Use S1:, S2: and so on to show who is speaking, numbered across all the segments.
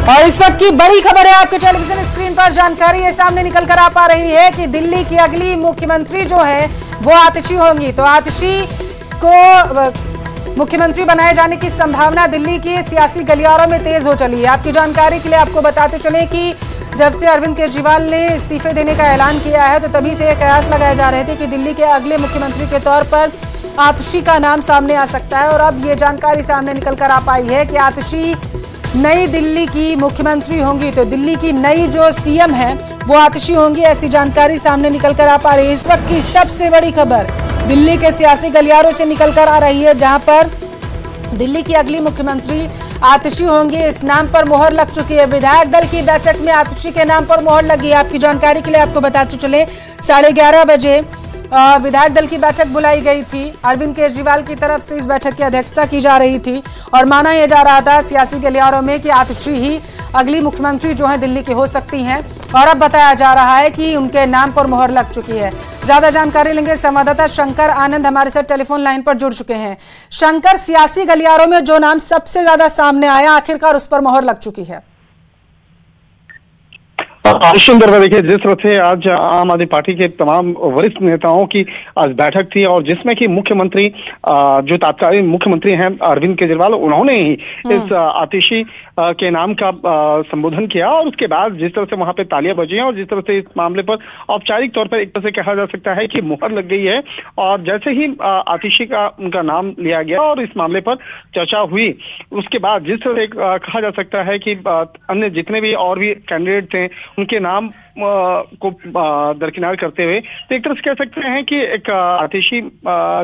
S1: और इस वक्त की बड़ी खबर है, आपके टेलीविजन स्क्रीन पर जानकारी ये सामने निकल कर आ पा रही है कि दिल्ली की अगली मुख्यमंत्री जो है वो आतिशी होंगी। तो आतिशी को मुख्यमंत्री बनाए जाने की संभावना दिल्ली की सियासी गलियारों में तेज हो चली है। आपकी जानकारी के लिए आपको बताते चले कि जब से अरविंद केजरीवाल ने इस्तीफे देने का ऐलान किया है तो तभी से ये कयास लगाए जा रहे थे कि दिल्ली के अगले मुख्यमंत्री के तौर पर आतिशी का नाम सामने आ सकता है। और अब ये जानकारी सामने निकल कर आ पाई है कि आतिशी नई दिल्ली की मुख्यमंत्री होंगी। तो दिल्ली की नई जो सीएम है वो आतिशी होंगी, ऐसी जानकारी सामने निकल कर आ पा रही है। इस वक्त की सबसे बड़ी खबर दिल्ली के सियासी गलियारों से निकल कर आ रही है, जहां पर दिल्ली की अगली मुख्यमंत्री आतिशी होंगी। इस नाम पर मोहर लग चुकी है। विधायक दल की बैठक में आतिशी के नाम पर मोहर लगी है। आपकी जानकारी के लिए आपको बताते चले 11:30 बजे विधायक दल की बैठक बुलाई गई थी। अरविंद केजरीवाल की तरफ से इस बैठक की अध्यक्षता की जा रही थी और माना यह जा रहा था सियासी गलियारों में कि आतिशी ही अगली मुख्यमंत्री जो है दिल्ली की हो सकती हैं। और अब बताया जा रहा है कि उनके नाम पर मोहर लग चुकी है। ज्यादा जानकारी लेंगे, संवाददाता शंकर आनंद हमारे साथ टेलीफोन लाइन पर जुड़ चुके हैं। शंकर, सियासी गलियारों में जो नाम सबसे ज्यादा सामने आया, आखिरकार उस पर मोहर लग चुकी है?
S2: सुंदर, देखिए जिस तरह से आज आम आदमी पार्टी के तमाम वरिष्ठ नेताओं की आज बैठक थी और जिसमें कि मुख्यमंत्री जो तत्कालीन मुख्यमंत्री हैं अरविंद केजरीवाल, उन्होंने ही इस आतिशी के नाम का संबोधन किया और उसके बाद जिस तरह से वहां पे तालियां बजी और जिस तरह से इस मामले पर औपचारिक तौर पर एक तरह से कहा जा सकता है कि मुहर लग गई है। और जैसे ही आतिशी का उनका नाम लिया गया और इस मामले पर चर्चा हुई, उसके बाद जिस तरह से कहा जा सकता है कि अन्य जितने भी और भी कैंडिडेट थे उनके नाम को दरकिनार करते हुए तो एक तरह से कह सकते हैं कि एक आतिशी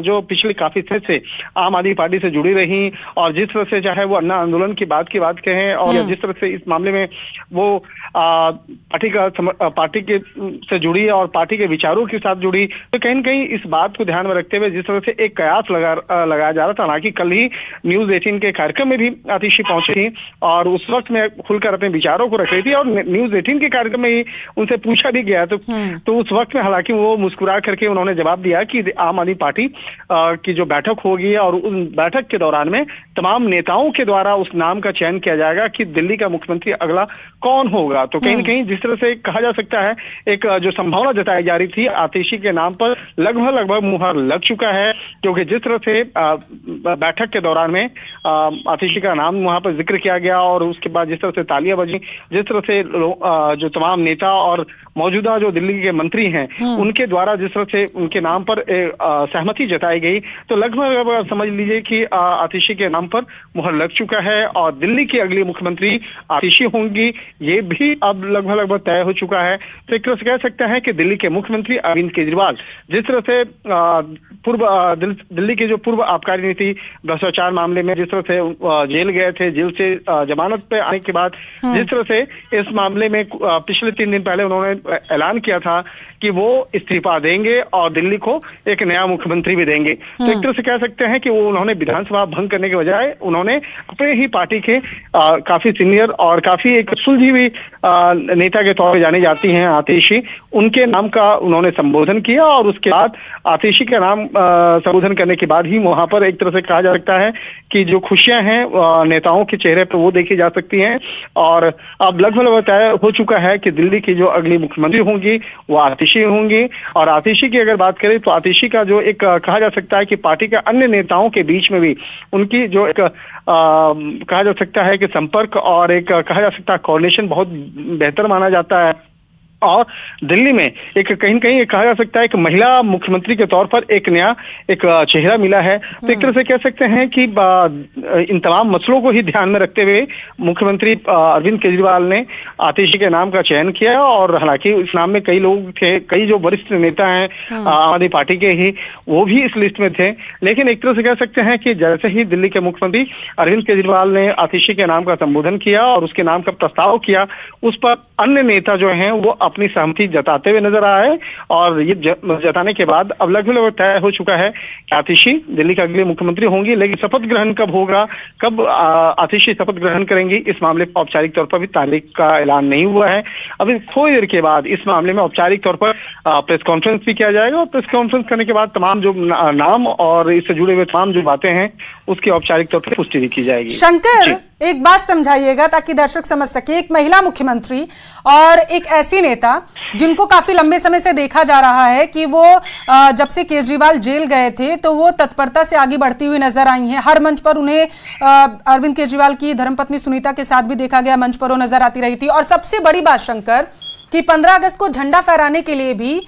S2: जो पिछले काफी समय से आम आदमी पार्टी से जुड़ी रही और जिस तरह से चाहे वो अन्ना आंदोलन की बात कहें और जिस तरह से इस मामले में वो पार्टी के से जुड़ी और पार्टी के विचारों के साथ जुड़ी, तो कहीं न कहीं इस बात को ध्यान में रखते हुए जिस तरह से एक कयास लगाया जा रहा था। हालांकि कल ही न्यूज 18 के कार्यक्रम में भी आतिशी पहुंची थी और उस वक्त में खुलकर अपने विचारों को रख रही थी और न्यूज 18 के कार्यक्रम में ही उनसे पूछा भी गया तो उस वक्त में हालांकि वो मुस्कुरा करके उन्होंने जवाब दिया कि आम आदमी पार्टी की जो बैठक होगी और उस बैठक के दौरान में तमाम नेताओं के द्वारा उस नाम का चयन किया जाएगा कि दिल्ली का मुख्यमंत्री अगला कौन होगा। तो कहीं न कहीं जिस तरह से कहा जा सकता है एक जो संभावना जताई जा रही थी आतिशी के नाम पर लगभग मुहर लग चुका है, क्योंकि जिस तरह से बैठक के दौरान में आतिशी का नाम वहां पर जिक्र किया गया और उसके बाद जिस तरह से तालियां बजी, जिस तरह से जो तमाम नेता और मौजूदा जो दिल्ली के मंत्री हैं उनके द्वारा जिस तरह से उनके नाम पर सहमति जताई गई, तो लगभग समझ लीजिए कि आतिशी के नाम पर मुहर लग चुका है और दिल्ली की अगली मुख्यमंत्री आतिशी होंगी, ये भी अब लगभग तय हो चुका है। तो एक तरह से कह सकते हैं कि दिल्ली के मुख्यमंत्री अरविंद केजरीवाल जिस तरह से दिल्ली के जो पूर्व आबकारी नीति भ्रष्टाचार मामले में जिस तरह से जेल गए थे, जेल से जमानत पे आने के बाद जिस तरह से इस मामले में पिछले 3 दिन पहले उन्होंने ऐलान किया था कि वो इस्तीफा देंगे और दिल्ली को एक नया मुख्यमंत्री भी देंगे। तो एक तरह से कह सकते हैं कि वो उन्होंने विधानसभा भंग करने के बजाय उन्होंने अपने ही पार्टी के काफी सीनियर और काफी एक सुलझी हुई नेता के तौर पर जानी जाती हैं आतिशी, उनके नाम का उन्होंने संबोधन किया और उसके बाद आतिशी का नाम संबोधन करने के बाद ही वहां पर एक तरह से कहा जा सकता है कि जो खुशियां हैं नेताओं के चेहरे पर वो देखी जा सकती हैं। और अब लगभग तय हो चुका है कि दिल्ली की जो अगली मुख्यमंत्री होंगी वो आतिशी होंगी। और आतिशी की अगर बात करें तो आतिशी का जो एक कहा जा सकता है कि पार्टी के अन्य नेताओं के बीच में भी उनकी जो एक कहा जा सकता है कि संपर्क और एक कहा जा सकता है कोऑर्डिनेशन बहुत बेहतर माना जाता है। और दिल्ली में एक कहीं न कहीं कहा जा सकता है कि महिला मुख्यमंत्री के तौर पर एक नया एक चेहरा मिला है। तो एक तरह से कह सकते हैं कि इन तमाम मसलों को ही ध्यान में रखते हुए मुख्यमंत्री अरविंद केजरीवाल ने आतिशी के नाम का चयन किया। और हालांकि इस नाम में कई लोग थे, कई जो वरिष्ठ नेता हैं आम आदमी पार्टी के ही, वो भी इस लिस्ट में थे। लेकिन एक तरह से कह सकते हैं कि जैसे ही दिल्ली के मुख्यमंत्री अरविंद केजरीवाल ने आतिशी के नाम का संबोधन किया और उसके नाम का प्रस्ताव किया, उस पर अन्य नेता जो हैं वो अपनी सहमति जताते हुए नजर आया है और ये जताने के बाद अब लगभग तय हो चुका है कि आतिशी दिल्ली के अगले मुख्यमंत्री होंगी। लेकिन शपथ ग्रहण कब होगा, कब आतिशी शपथ ग्रहण करेंगी, इस मामले पर औपचारिक तौर पर भी तारीख का ऐलान नहीं हुआ है। अभी थोड़ी देर के बाद इस मामले में औपचारिक तौर पर प्रेस कॉन्फ्रेंस भी किया जाएगा और प्रेस कॉन्फ्रेंस करने के बाद तमाम जो नाम और इससे जुड़े हुए तमाम जो बातें हैं उसकी औपचारिक तौर पर पुष्टि भी की जाएगी।
S1: शंकर, एक बात समझाइएगा ताकि दर्शक समझ सके, एक महिला मुख्यमंत्री और एक ऐसी नेता जिनको काफी लंबे समय से देखा जा रहा है कि वो जब से केजरीवाल जेल गए थे तो वो तत्परता से आगे बढ़ती हुई नजर आई हैं। हर मंच पर उन्हें अरविंद केजरीवाल की धर्मपत्नी सुनीता के साथ भी देखा गया, मंच पर वो नजर आती रही थी। और सबसे बड़ी बात शंकर कि 15 अगस्त को झंडा फहराने के लिए भी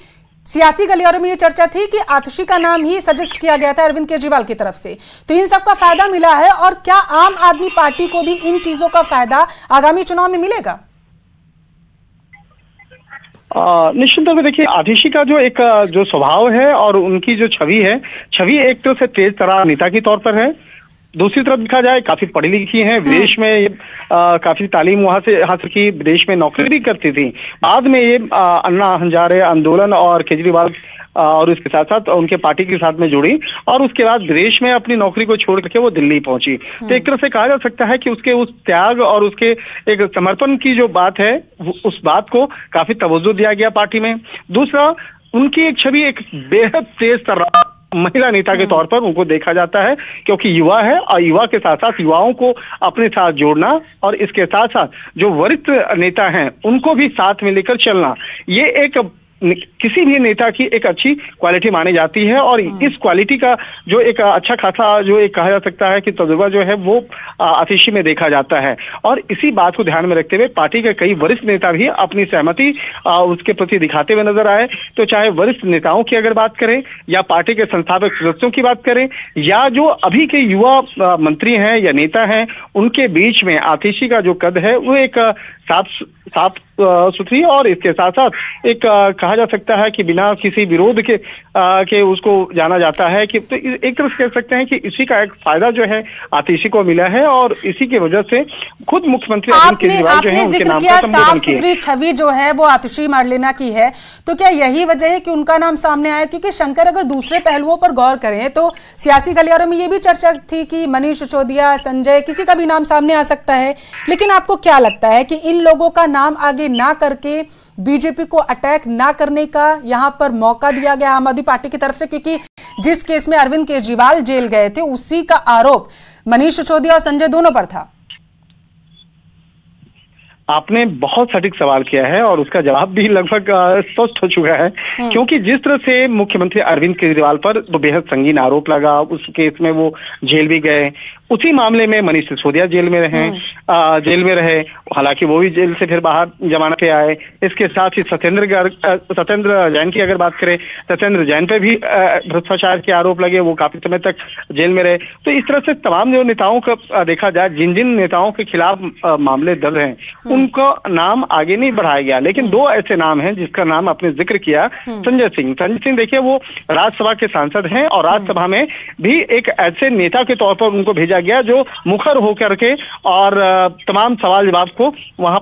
S1: सियासी गलियारों में ये चर्चा थी कि आतिशी का नाम ही सजेस्ट किया गया था अरविंद केजरीवाल की तरफ से। तो इन सब का फायदा मिला है और क्या आम आदमी पार्टी को भी इन चीजों का फायदा आगामी चुनाव में मिलेगा?
S2: निश्चित तौर पर देखिए, आतिशी का जो स्वभाव है और उनकी जो छवि है, छवि एक तरह से तेज तर्रार नेता के तौर पर है। दूसरी तरफ देखा जाए काफी पढ़ी लिखी हैं, विदेश में काफी तालीम वहां से हासिल की, विदेश में नौकरी भी करती थी। बाद में ये अन्ना हजारे आंदोलन और केजरीवाल और उसके साथ साथ उनके पार्टी के साथ में जुड़ी और उसके बाद विदेश में अपनी नौकरी को छोड़ करके वो दिल्ली पहुंची। तो एक तरह से कहा जा सकता है कि उसके उस त्याग और उसके एक समर्पण की जो बात है उस बात को काफी तवज्जो दिया गया पार्टी में। दूसरा, उनकी एक छवि एक बेहद तेज तर्रार महिला नेता के तौर पर उनको देखा जाता है, क्योंकि युवा है और युवा के साथ साथ युवाओं को अपने साथ जोड़ना और इसके साथ साथ जो वरिष्ठ नेता हैं उनको भी साथ में लेकर चलना, ये एक किसी भी नेता की एक अच्छी क्वालिटी मानी जाती है। और इस क्वालिटी का जो एक अच्छा खासा जो एक कहा जा सकता है कि तजुर्बा जो है वो आतिशी में देखा जाता है। और इसी बात को ध्यान में रखते हुए पार्टी के कई वरिष्ठ नेता भी अपनी सहमति उसके प्रति दिखाते हुए नजर आए। तो चाहे वरिष्ठ नेताओं की अगर बात करें या पार्टी के संस्थापक सदस्यों की बात करें या जो अभी के युवा मंत्री हैं या नेता हैं, उनके बीच में आतिशी का जो कद है वो एक साफ सुथरी और इसके साथ साथ एक कहा जा सकता है कि बिना किसी विरोध के उसको जाना जाता है कि तो एक तरह से कह सकते हैं कि इसी का एक फायदा जो है आतिशी को मिला है और इसी की वजह से खुद मुख्यमंत्री अरविंद केजरीवाल जो है उनके नाम पर
S1: साफ सुथरी छवि जो है वो आतिशी मार्लेना की है। तो क्या यही वजह है कि उनका नाम सामने आया? क्योंकि शंकर, अगर दूसरे पहलुओं पर गौर करें तो सियासी गलियारों में ये भी चर्चा थी कि मनीष सिसोदिया, संजय, किसी का भी नाम सामने आ सकता है। लेकिन आपको क्या लगता है कि इन लोगों का नाम आगे ना करके बीजेपी को अटैक ना करने का यहां पर मौका दिया गया आम आदमी पार्टी की तरफ से? क्योंकि जिस केस में अरविंद केजरीवाल जेल गए थे उसी का आरोप मनीष सिसोदिया और संजय दोनों पर था।
S2: आपने बहुत सटीक सवाल किया है और उसका जवाब भी लगभग स्पष्ट हो चुका है, क्योंकि जिस तरह से मुख्यमंत्री अरविंद केजरीवाल पर तो बेहद संगीन आरोप लगा, उस केस में वो जेल भी गए, उसी मामले में मनीष सिसोदिया जेल में रहे, हालांकि वो भी जेल से फिर बाहर जमानत पे आए। इसके साथ ही सत्येंद्र जैन की अगर बात करें, सत्येंद्र जैन पे भी भ्रष्टाचार के आरोप लगे, वो काफी समय तक जेल में रहे। तो इस तरह से तमाम जो नेताओं का देखा जाए, जिन जिन नेताओं के खिलाफ मामले दर्ज हैं उनका नाम आगे नहीं बढ़ाया गया। लेकिन दो ऐसे नाम हैं जिसका नाम आपने जिक्र किया, संजय सिंह देखिए वो राज्यसभा के सांसद हैं और राज्यसभा में भी एक ऐसे नेता के तौर पर उनको भेजा गया जो मुखर होकर के और तमाम सवाल जवाब को वहां